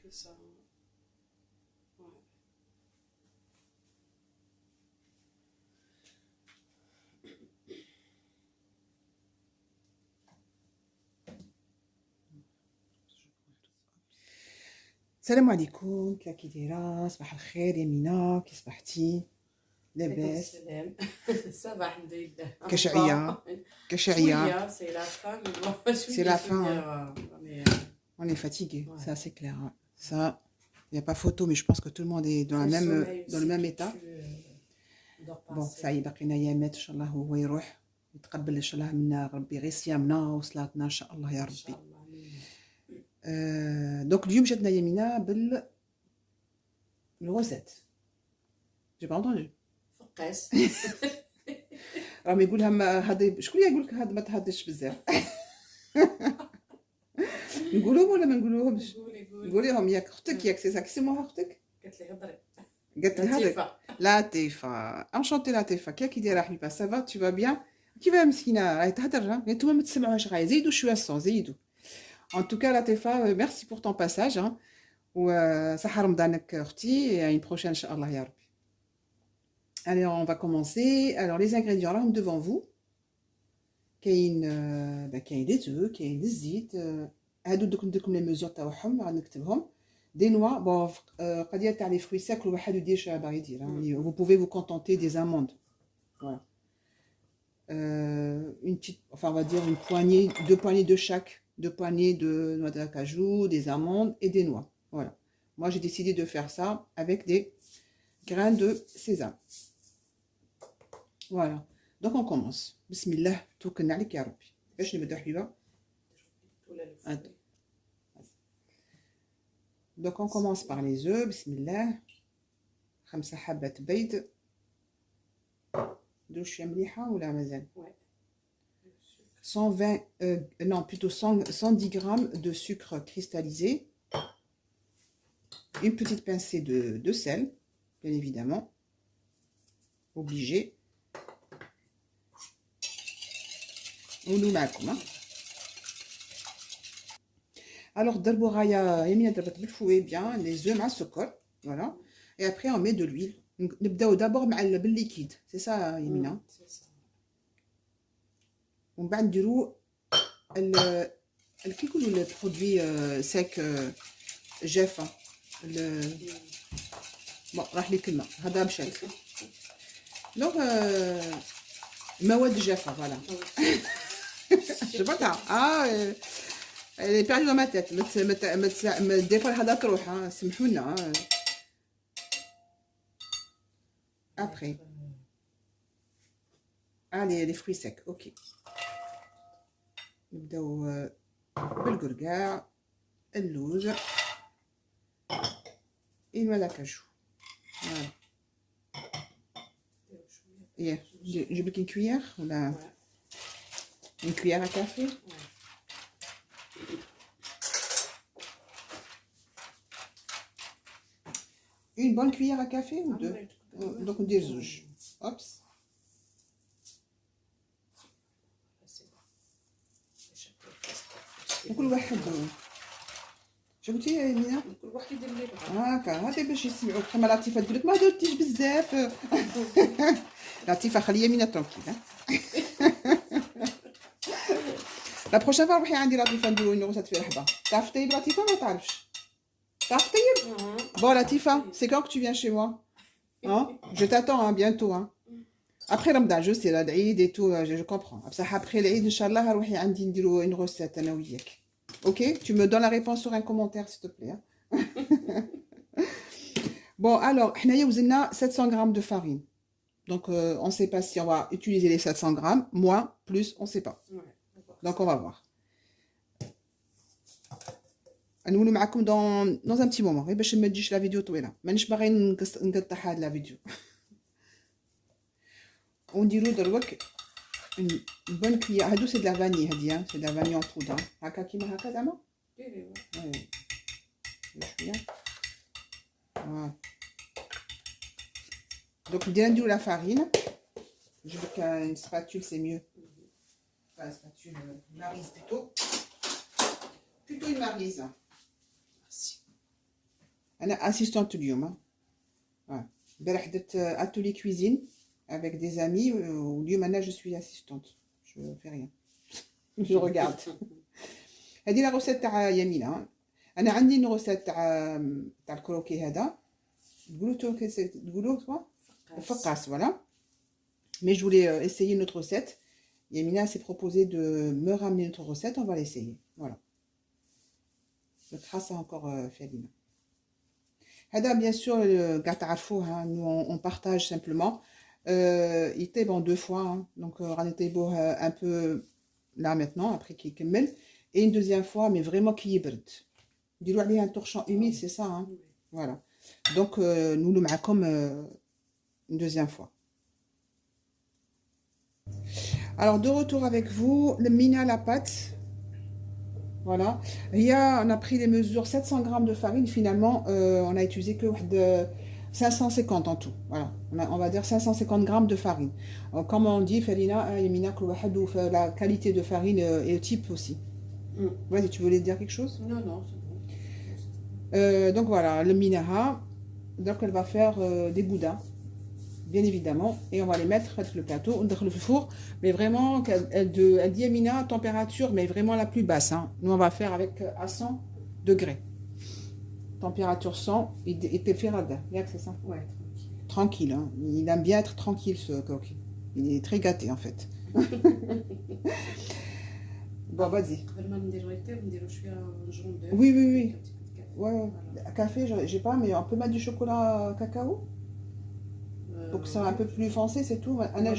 que ça. Ouais. السلام عليكم، كي دايره؟ صباح الخير يمينة، كي صبحتي؟ لاباس؟ السلام. صباح الحمد لله. كشعية شوية سي لا فان C'est la fin, شوية on est fatigué, Ouais. c'est assez clair. Ça, il n'y a pas photo, mais je pense que tout le monde est dans le même état. Bon, ça y est, بقينا ايامات ان شاء الله هو يروح يتقبل ان شاء الله منا ربي غير صيامنا وصلاتنا ان شاء الله يا ربي. دونك اليوم جاتنا يمينة بالغوزات. J'ai pas entendu. فقاس. راهم يقولها هذا شكون اللي يقول لك هذا ما تهدش بزاف. نقولهم ولا ما نقولوهمش؟ قولي لهم ياك اختك ياك سي سموها اختك؟ قالت لي هضري. قالت لي هذاك لطيفه انشونتي لطيفه كي دايره حبيبه سافا تو با بيان كيفاه مسكينه راهي تهضر نتوما ما تسمعوهاش غايه زيدوا شويه الصون زيدوا ان توكا لطيفه ميرسي بور طون باساج وصحه رمضانك اختي une prochaine ان شاء الله يا ربي. Alors on va commencer. Alors les ingrédients là devant vous. كاين des œufs كاين الزيت هادو ندير لكم لي ميزور تاعهم غادي نكتبهم. Des noix, bon, قضية تاع لي fruits secs الواحد يدير شنو باغي يدير. Vous pouvez vous contenter des amandes. Voilà. Une petite, enfin on va dire une poignée, 2 poignées de chaque, 2 poignées de noix d'acajou, des amandes et des noix. Voilà. Moi j'ai décidé de faire ça avec des grains de sésame. Voilà. Donc on commence. Bismillah, توكلنا عليك يا ربي. باش نبداو حبيبه. Donc on commence par les œufs, bismillah. 5 حبات بيض. دوش شويه مليحه ولا مازال؟ 120 non plutôt 110 grammes de sucre cristallisé. Une petite pincée de sel, bien évidemment. Obligé. ونقول معكم. Alors, d'alboraïa, Yemina d'abord بالفouet bien les œufs مع السكر, voilà. Et après on met de l'huile. نبداو d'abord مع بالliquide, c'est ça Yemina. ومن بعد نديرو كي يقولوا لي برودوي سيك جافه بون راح لي كلمه هذا مشى دونك مواد جافه فوالا. Je sais pas elle est perdue dans ma tête. Des fois هذا تروح سمحونا. Après allez les fruits secs. OK. نبداو بالقرقاع اللوز et la cajou. Voilà. J'ai une cuillère ou la une cuillère à café. Une bonne cuillère à café ou deux? Donc on dit zouj. Oups. وكل واحد شفتي يا يمينة؟ كل واحد يدير اللي بغا. هاكا هادي باش يسمعوك. كما لطيفة تقول لك ما درتيش بزاف. لطيفة خلي يمينة ترونكيل. لا بروشين فوا روحي عندي لطيفة نديرو اون غوسات في رحبة. تعرف طيب لطيفة ما تعرفش؟ تعرف طيب؟ Bon Latifa, c'est quand que tu viens chez moi? Hein? Je t'attends hein, bientôt. Hein? Après Ramadan, je sais, l'Aïd et tout, je comprends. Après l'Aïd, Inch'Allah, روحي عندي نديرو une recette أنا وياك. Ok? Tu me donnes la réponse sur un commentaire, s'il te plaît. Hein? Bon, alors, حنايا وزننا 700 grammes de farine. Donc, on ne sait pas si on va utiliser les 700 grammes. Moins, plus, on ne sait pas. Donc, on va voir. نقولوا معكم dans un petit moment غير باش ما تجيش لا فيديو طويله مانيش باغي نقطع هاد لا فيديو. ونديرو دروك une bonne cuillère. هادو سي د لا فاني هادي سي د لا فاني اون بودر هكا كيما هكا زعما ديري شويه فوالا. دونك نديرو لا فارين. Je veux qu'une spatule c'est mieux. Pas une spatule, une maryse plutôt une maryse. انا assistante اليوم ها. امبارح درت atelier cuisine avec des amis واليوم انا je suis assistante. Je fais rien. Je regarde. هذه لا روسيت تاع يمينة. انا عندي une روسيت تاع الكروكي هذا. تقولوا فقاس voilà. Mais je voulais essayer notre recette. Yamina s'est proposé de me ramener notre recette, on va l'essayer. Voilà. Le trace encore Félina. Hada, bien sûr, le gâteau à four, nous on partage simplement. Il était bon 2 fois, hein. Donc on était beau un peu là maintenant, après qu'il kemmel. Et une deuxième fois, mais vraiment qui est brut. Dis-lui aller un torchon humide, c'est ça, hein. Voilà. Donc nous le comme une deuxième fois. Alors de retour avec vous, le mina la pâte. Voilà. On a pris les mesures 700 grammes de farine. Finalement, on a utilisé que de 550 en tout. Voilà. On va dire 550 grammes de farine. Comme on dit, Felina, la qualité de farine et le type aussi. Vas-y, tu voulais dire quelque chose? Non, non, c'est bon. Donc voilà, le minaha. Donc elle va faire des boudins. Bien évidemment, et on va les mettre avec le plateau, on le four, mais vraiment, elle dit Amina, température, mais vraiment la plus basse. Hein. Nous, on va faire avec à 100 degrés. Température 100, et te faire là, c'est ça? Ouais, tranquille. Hein. Il aime bien être tranquille, ce coq. Il est très gâté, en fait. Bon, vas-y. Oui, oui, oui. Ouais, café, j'ai pas, mais on peut mettre du chocolat cacao? Pour que ça soit un peu plus foncé, c'est tout. Là,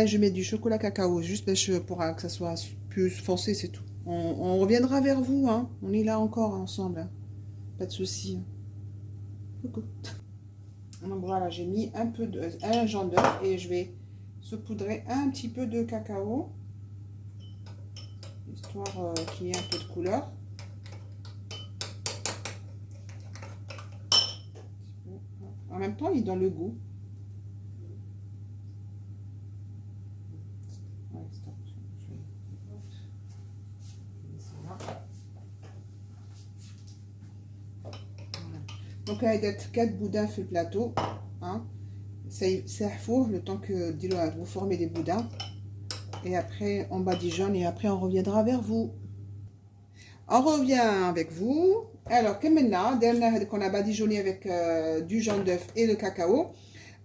je mets du chocolat cacao, juste pour que ça soit plus foncé, c'est tout. On reviendra vers vous, hein. On est là encore ensemble. Hein. Pas de souci. Coucou. Donc voilà, j'ai mis un jaune d'œuf et je vais saupoudrer un petit peu de cacao, histoire qu'il y ait un peu de couleur. En même temps, il donne le goût. Ouais, stop. Donc, il y a 4 boudins sur le plateau. Hein. C'est four le temps que vous formez des boudins. Et après, on badigeonne et après, on reviendra vers vous. On revient avec vous. Alors, comme maintenant, qu'on a badigeonné avec du jaune d'œuf et le cacao.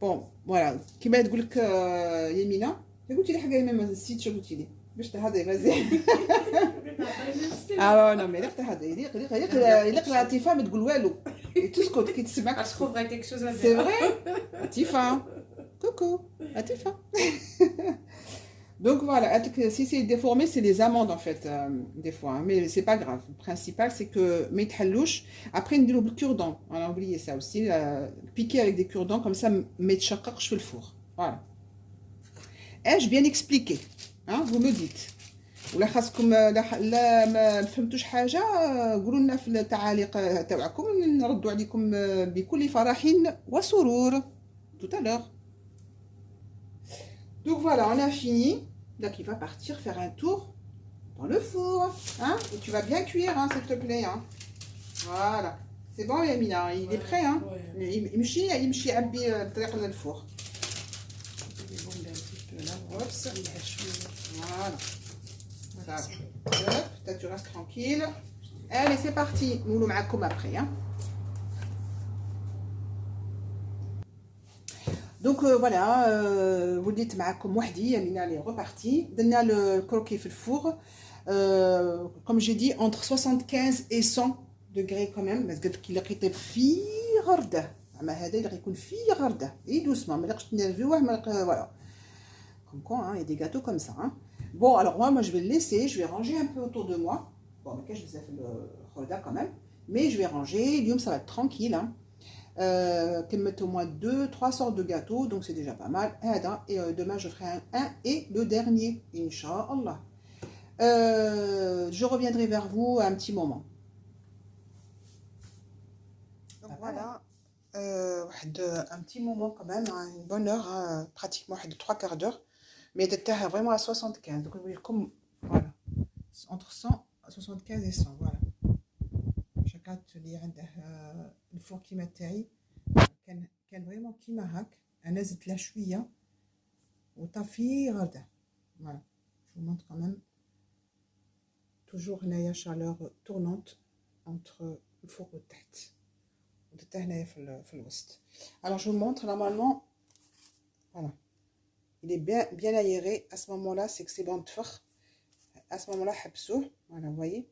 Bon, voilà. Qui m'a dit que Yemina, écoutez les حاجة même السيت شو قلتي لي باش تهضري vas-y. Ah non mais يلق لطيفة ما تقول والو. تسكت كي تسمعك. Je trouverais quelque chose à dire. C'est vrai? Tifa. Coucou. Tifa. Donc voilà, si c'est déformé, c'est les amandes en fait, des fois, hein, mais c'est pas grave. Le principal, c'est que mes halouch, après, le cure-dent, on a oublié ça aussi, piquer avec des cure-dents, comme ça, mes chakak, je fais le four. Voilà. Ai-je bien expliqué? Hein, vous me dites. ولا خاصكم لا ما فهمتوش حاجه قولوا لنا في التعاليق تاعكم نردوا عليكم بكل فرح وسرور tout à l'heure. Donc voilà, on a fini. Donc il va partir faire un tour dans le four. Hein? Et tu vas bien cuire, hein, s'il te plaît. Hein? Voilà. C'est bon, Yamina, il est prêt. Hein? Il me عبي الطريق للفور. Voilà. Ça, tu restes tranquille. Allez, c'est parti. Nous le معكم après. Hein? Donc voilà, vous dites معكم وحدي Yamina elle est repartie. Donna le croquis في الfour. Comme j'ai dit, entre 75 et 100 degrés quand même. parce qu'il لقيته في غرده. اما هذا اللي غيكون في غرده. Et doucement, ما نقدرش تنرفيوه voilà. Comme quoi, hein, il y a des gâteaux comme ça. Hein. Bon, alors moi, je vais le laisser. Je vais ranger un peu autour de moi. Bon, mais je vous ai fait le roda quand même. Mais je vais ranger. Lium, ça va être tranquille. Hein. Qu'elle mette au moins 2-3 sortes de gâteaux. Donc, c'est déjà pas mal. Et demain, je ferai un et le dernier. Inch'Allah. Je reviendrai vers vous un petit moment. Donc, voilà. Un petit moment quand même. Hein, une bonne heure. Hein, pratiquement de 3/4 d'heure. Mais d'être vraiment à 75. Donc, comme voilà. Entre 100, 75 et 100. Voilà. لقات اللي عنده الفور كيما تاعي كان فريمون كيما هاك. انا زدت له شويه وطافي غدا. فوالا جو مونت كمان توجور هنايا شالور تورنونت اونتر الفوق والتحت ودرتها هنايا في الوسط. alors je vous montre normalement voilà il est bien aéré à ce moment là c'est que c'est bon تفخ à ce moment là حبسوه. voilà vous voyez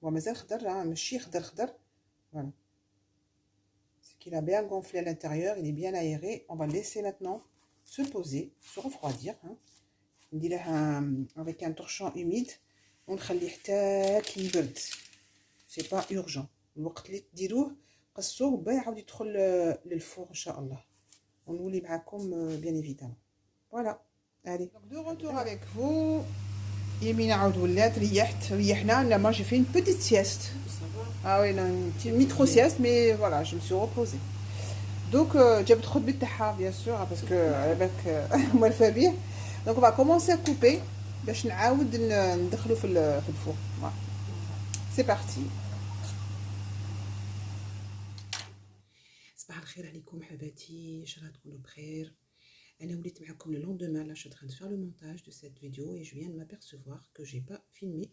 هو مازال خضر ماشي خضر. voilà c'est qu'il a bien gonflé à l'intérieur, il est bien aéré. On va le laisser maintenant se poser, se refroidir نديره avec un torchon humide ونخليه حتى كي يبرد. c'est pas urgent. الوقت اللي تديروه قصوه با يعاود يدخل للفور ان شاء الله ونولي معكم bien évidemment. voilà allez donc de retour avec vous. يمينة عاود ولات ريحنا. là moi j'ai fait une petite sieste. ah oui non, une petite micro sieste mais voilà je me suis reposée. donc جابت خبز تاعها bien sûr parce que avec موالفه بيه. donc on va commencer à couper باش نعاود ندخلو في الفور. voilà c'est parti. صباح الخير عليكم حباتي، ان شاء الله تكونوا بخير. انا وليت معكم le lendemain. là je suis en train de faire le montage de cette vidéo et je viens de m'apercevoir que j'ai pas filmé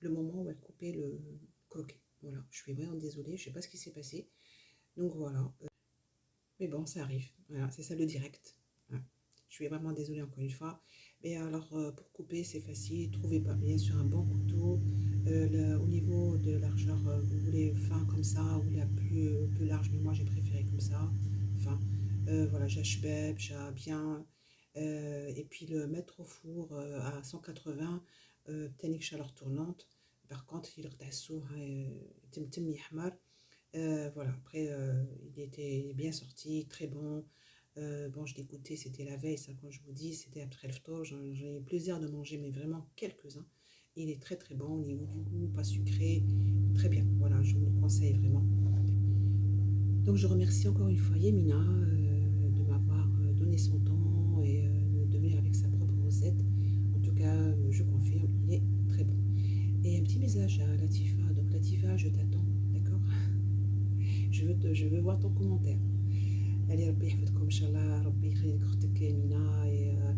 le moment où elle coupait le croquet. voilà je suis vraiment désolée, je sais pas ce qui s'est passé. donc voilà mais bon ça arrive. voilà c'est ça le direct. voilà. Je suis vraiment désolée encore une fois. mais alors pour couper c'est facile. trouvez pas bien sûr un bon couteau. Au niveau de largeur, vous voulez fin comme ça ou la plus large, mais moi j'ai préféré comme ça. Enfin, voilà, j'achève bien. Et puis le mettre au four à 180, تانيك chaleur tournante. Par contre, il voilà, après il était bien sorti, très bon. Bon, je l'ai goûté, c'était la veille, ça, quand je vous dis, c'était après le fto. J'ai eu plaisir de manger, mais vraiment quelques-uns. Il est très très bon au niveau du goût, pas sucré, très bien. Voilà, je vous le conseille vraiment. Donc je remercie encore une fois Yemina de m'avoir donné son temps et de venir avec sa propre recette. En tout cas, je confirme, il est très bon. Et un petit message à Latifa. Donc Latifa, je t'attends, d'accord? Je veux voir ton commentaire. Allez, Rabbi يحفظكم إن شاء الله. ربي يخلي لك أختك يمينة.